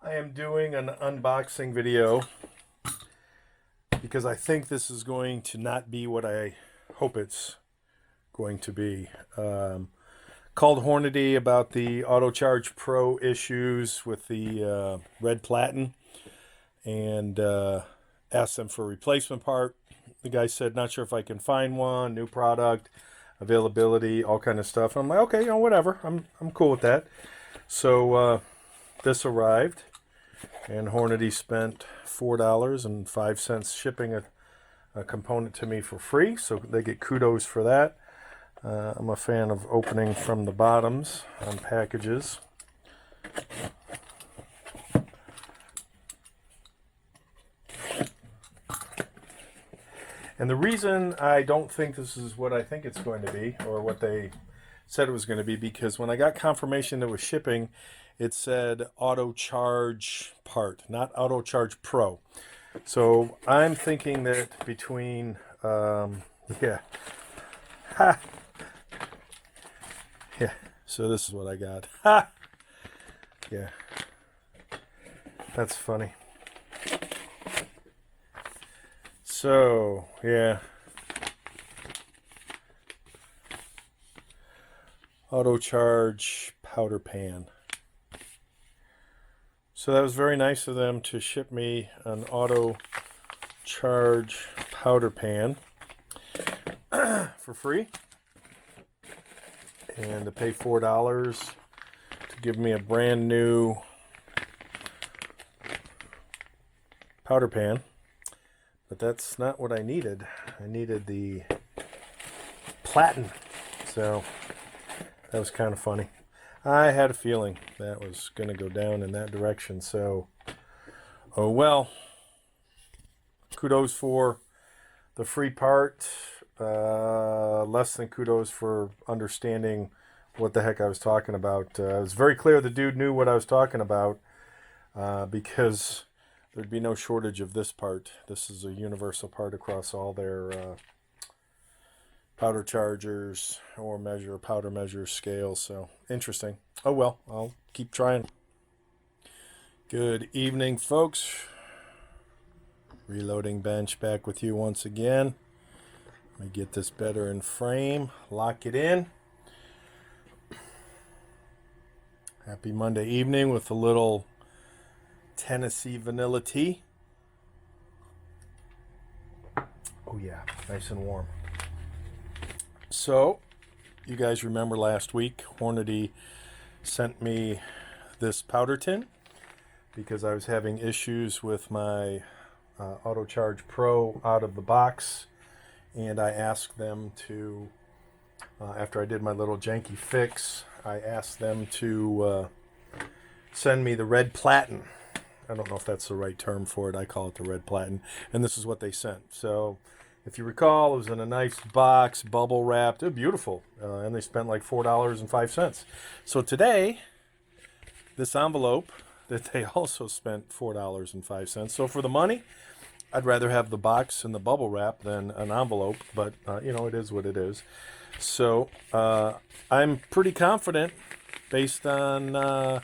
I am doing an unboxing video because I think this is going to not be what I hope it's going to be. Called Hornady about the Auto Charge Pro issues with the red platen and asked them for a replacement part. The guy said, not sure if I can find one, new product, availability, all kind of stuff. I'm like, okay, whatever. I'm cool with that. So this arrived. And Hornady spent $4.05 shipping a component to me for free, so they get kudos for that. I'm a fan of opening from the bottoms on packages. And the reason I don't think this is what I think it's going to be, or what they said it was going to be, because when I got confirmation that it was shipping, it said Auto Charge part, not Auto Charge Pro. So I'm thinking that between, yeah. Ha! Yeah, so this is what I got. Ha! Yeah. That's funny. So, yeah. Auto Charge powder pan. So that was very nice of them to ship me an Auto Charge powder pan for free, and to pay $4 to give me a brand new powder pan. But that's not what I needed. I needed the platen. So that was kind of funny. I had a feeling that was going to go down in that direction, so oh well. Kudos for the free part. Less than kudos for understanding what the heck I was talking about. It was very clear the dude knew what I was talking about, because there'd be no shortage of this part. This is a universal part across all their powder chargers or powder measures, scales. So interesting. Oh well, I'll keep trying. Good evening, folks. Reloading bench back with you once again. Let me get this better in frame, lock it in. Happy Monday evening with a little Tennessee vanilla tea. Oh yeah, nice and warm. So, you guys remember last week, Hornady sent me this powder tin because I was having issues with my Auto Charge Pro out of the box, and I asked them to, after I did my little janky fix, I asked them to send me the red platen. I don't know if that's the right term for it. I call it the red platen, and this is what they sent. So if you recall, it was in a nice box, bubble wrapped. They're beautiful. And they spent like $4.05. So today, this envelope that they also spent $4.05. So for the money, I'd rather have the box and the bubble wrap than an envelope. But, it is what it is. So I'm pretty confident, based on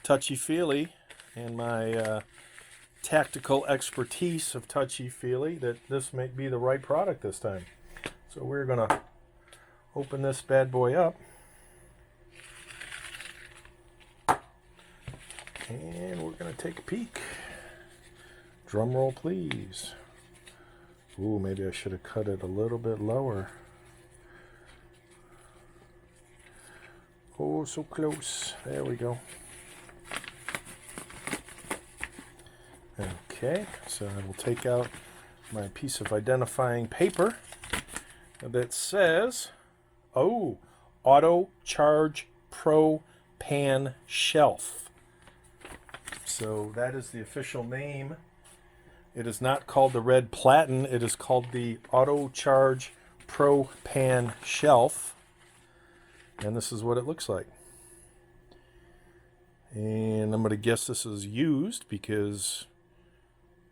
touchy-feely and my tactical expertise of touchy-feely, that this may be the right product this time. So we're going to open this bad boy up. And we're going to take a peek. Drum roll, please. Ooh, maybe I should have cut it a little bit lower. Oh, so close. There we go. Okay, so I will take out my piece of identifying paper that says, oh, Auto Charge Pro Pan Shelf. So that is the official name. It is not called the red platen. It is called the Auto Charge Pro Pan Shelf. And this is what it looks like. And I'm going to guess this is used because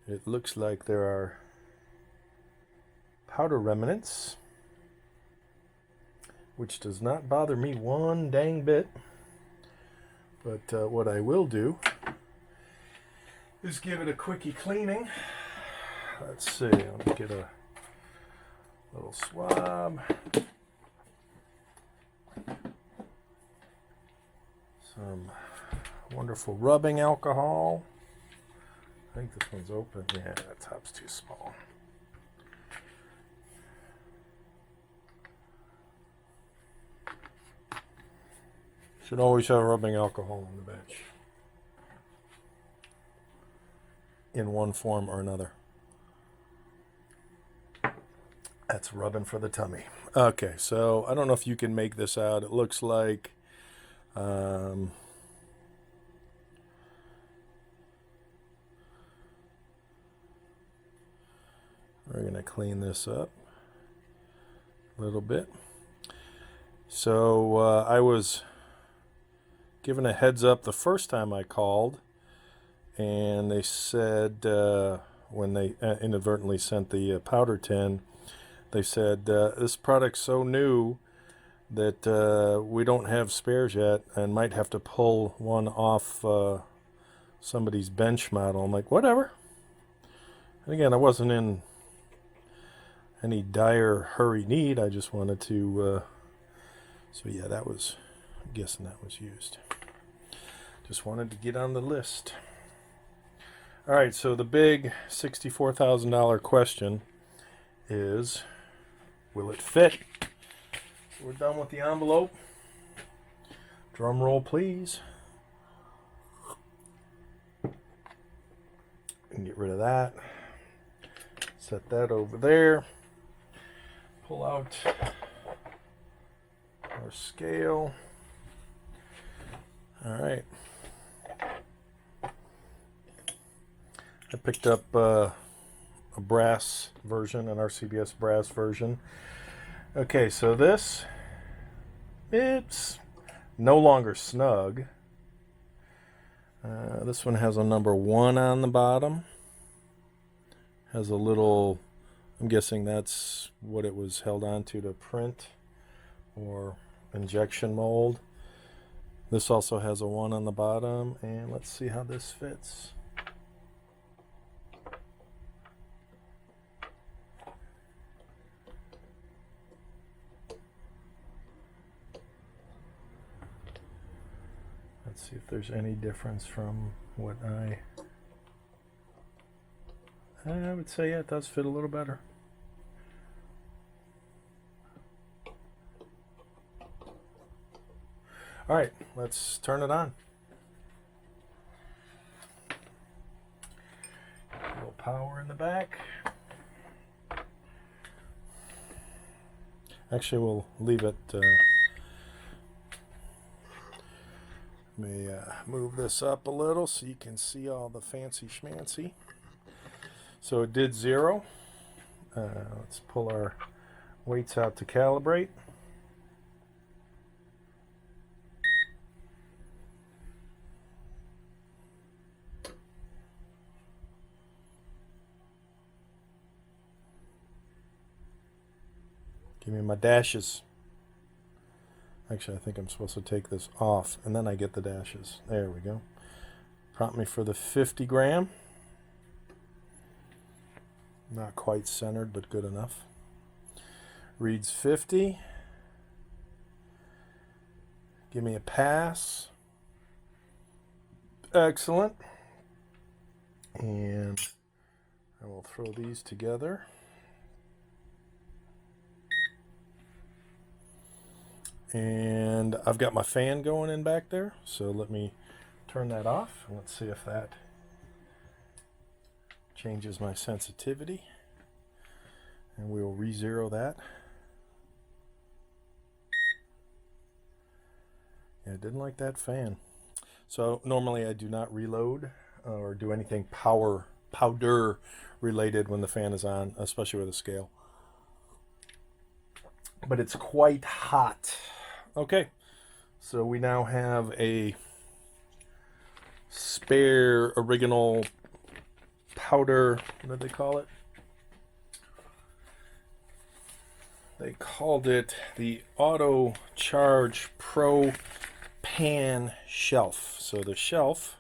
it looks like there are powder remnants, which does not bother me one dang bit. But what I will do is give it a quickie cleaning. Let's see, let me get a little swab. Some wonderful rubbing alcohol. I think this one's open. Yeah, that top's too small. Should always have rubbing alcohol on the bench, in one form or another. That's rubbing for the tummy. Okay, so I don't know if you can make this out. It looks like we're going to clean this up a little bit. So I was given a heads up the first time I called, and they said when they inadvertently sent the powder tin, they said this product's so new that we don't have spares yet and might have to pull one off somebody's bench model. I'm like, whatever. And again, I wasn't in any dire hurry need. I just wanted to so yeah, that was, I'm guessing that was used. Just wanted to get on the list. All right, so the big $64,000 question is, will it fit? So we're done with the envelope. Drum roll, please. And get rid of that. Set that over there. Pull out our scale. All right. I picked up a brass version, an RCBS brass version. Okay, so this, it's no longer snug. This one has a number 1 on the bottom. Has a little, I'm guessing that's what it was held onto to print or injection mold. This also has a 1 on the bottom, and let's see how this fits. Let's see if there's any difference from what I would say, yeah, it does fit a little better. All right, let's turn it on. A little power in the back. Actually, we'll leave it. Let me move this up a little so you can see all the fancy schmancy. So it did 0. Let's pull our weights out to calibrate. Give me my dashes. Actually, I think I'm supposed to take this off and then I get the dashes. There we go. Prompt me for the 50 gram. Not quite centered, but good enough. Reads 50. Give me a pass. Excellent. And I will throw these together. And I've got my fan going in back there, so let me turn that off and let's see if that changes my sensitivity. And we will re-zero that. Yeah, I didn't like that fan. So normally I do not reload or do anything powder related when the fan is on, especially with a scale. But it's quite hot. Okay, so we now have a spare original powder, what do they call it? They called it the Auto Charge Pro pan shelf. So the shelf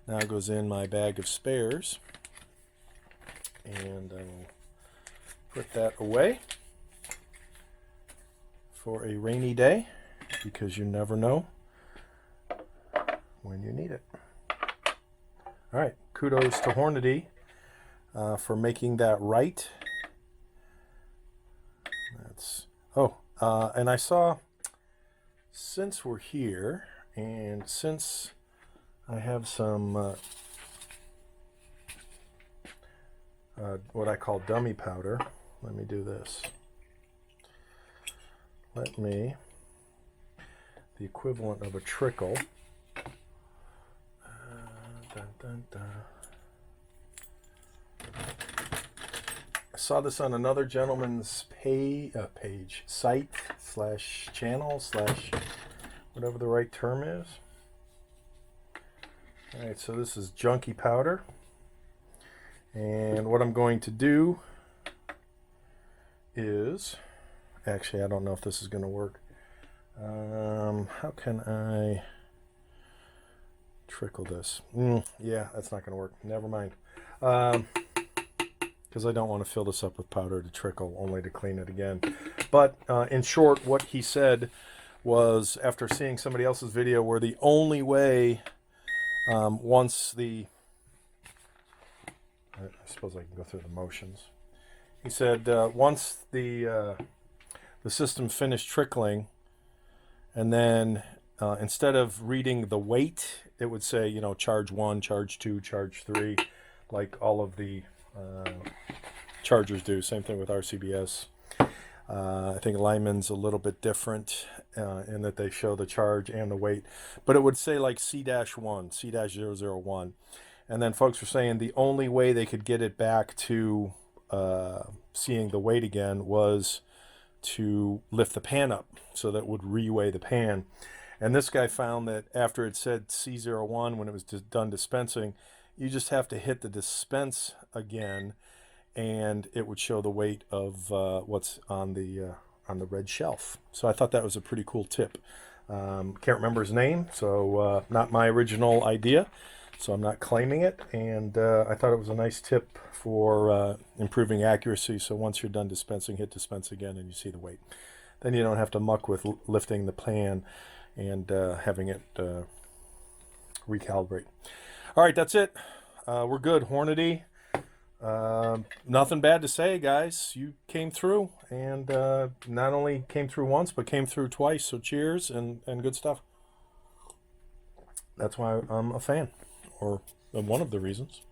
Now it goes in my bag of spares, and I will put that away for a rainy day, because you never know when you need it. All right, kudos to Hornady for making that right. And I saw, since we're here, and since I have some what I call dummy powder, let me do this. Let me, the equivalent of a trickle. Dun, dun, dun. I saw this on another gentleman's page, site / channel / whatever the right term is. All right, so this is junky powder. And what I'm going to do is, actually, I don't know if this is going to work. How can I trickle this? Yeah, that's not going to work. Never mind. Because I don't want to fill this up with powder to trickle, only to clean it again. But in short, what he said was, after seeing somebody else's video where the only way, once the, I suppose I can go through the motions. He said once the system finished trickling, and then instead of reading the weight, it would say, you know, charge 1, charge 2, charge 3, like all of the chargers do. Same thing with RCBS. I think Lyman's a little bit different in that they show the charge and the weight, but it would say like C-1, C-001. And then folks were saying the only way they could get it back to seeing the weight again was to lift the pan up, so that would reweigh the pan. And this guy found that after it said C01 when it was done dispensing, you just have to hit the dispense again, and it would show the weight of what's on the red shelf. So I thought that was a pretty cool tip. Can't remember his name, so not my original idea, so I'm not claiming it. And I thought it was a nice tip for improving accuracy. So once you're done dispensing, hit dispense again, and you see the weight. Then you don't have to muck with lifting the pan and having it recalibrate. All right, that's it. We're good. Hornady. Nothing bad to say, guys. You came through, and not only came through once, but came through twice. So cheers, and good stuff. That's why I'm a fan, or one of the reasons.